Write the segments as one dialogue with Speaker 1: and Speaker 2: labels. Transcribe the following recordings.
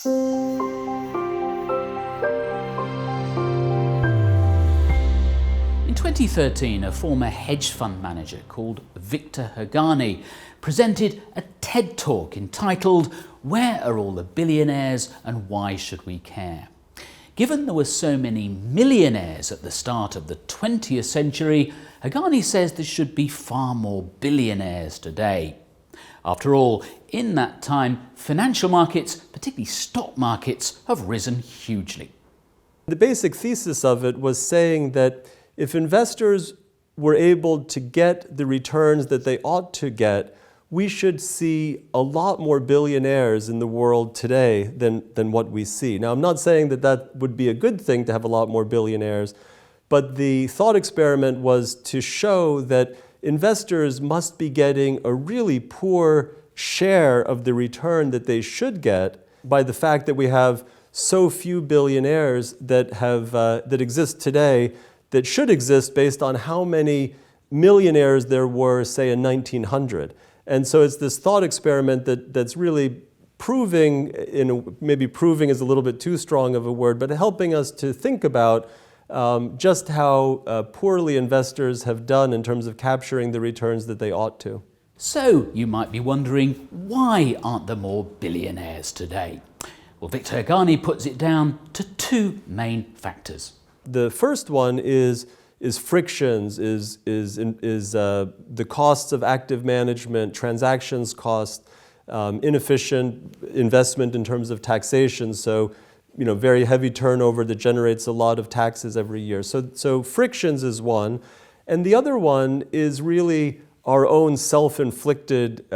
Speaker 1: In 2013, a former hedge fund manager called Victor Haghani presented a TED Talk entitled "Where are all the billionaires and why should we care?" Given there were so many millionaires at the start of the 20th century, Haghani says there should be far more billionaires today. After all, in that time, financial markets, particularly stock markets, have risen hugely.
Speaker 2: The basic thesis of it was saying that if investors were able to get the returns that they ought to get, we should see a lot more billionaires in the world today than what we see. Now, I'm not saying that that would be a good thing to have a lot more billionaires, but the thought experiment was to show that investors must be getting a really poor share of the return that they should get by the fact that we have so few billionaires that exist today that should exist based on how many millionaires there were, say, in 1900. And so it's this thought experiment that's really proving, maybe proving is a little bit too strong of a word, but helping us to think about just how poorly investors have done in terms of capturing the returns that they ought to.
Speaker 1: So you might be wondering, why aren't there more billionaires today? Well, Victor Haghani puts it down to two main factors.
Speaker 2: The first one is frictions, is the costs of active management, transactions cost, inefficient investment in terms of taxation. So, very heavy turnover that generates a lot of taxes every year. So frictions is one. And the other one is really our own self-inflicted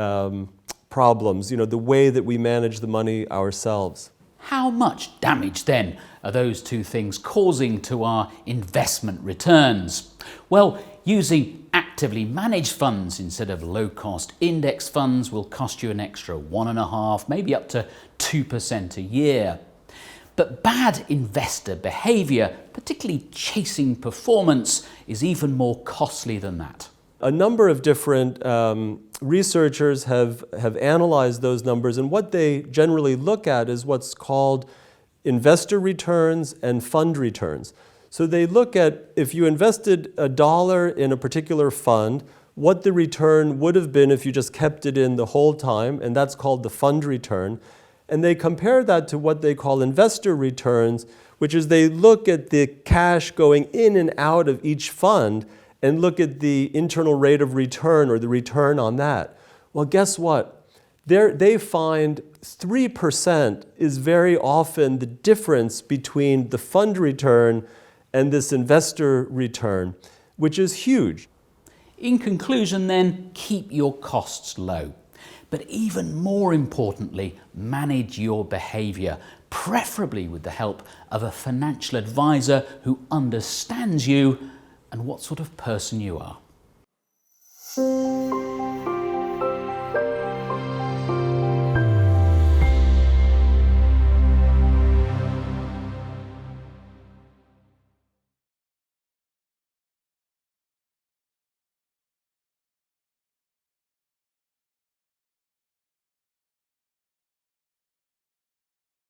Speaker 2: problems, the way that we manage the money ourselves.
Speaker 1: How much damage, then, are those two things causing to our investment returns? Well, using actively managed funds instead of low-cost index funds will cost you an extra 1.5%, maybe up to 2% a year. But bad investor behaviour, particularly chasing performance, is even more costly than that.
Speaker 2: A number of different researchers have analyzed those numbers, and what they generally look at is what's called investor returns and fund returns. So they look at, if you invested $1 in a particular fund, what the return would have been if you just kept it in the whole time, and that's called the fund return. And they compare that to what they call investor returns, which is they look at the cash going in and out of each fund and look at the internal rate of return or the return on that. Well, guess what? They find 3% is very often the difference between the fund return and this investor return, which is huge.
Speaker 1: In conclusion, then, keep your costs low. But even more importantly, manage your behaviour, preferably with the help of a financial advisor who understands you and what sort of person you are.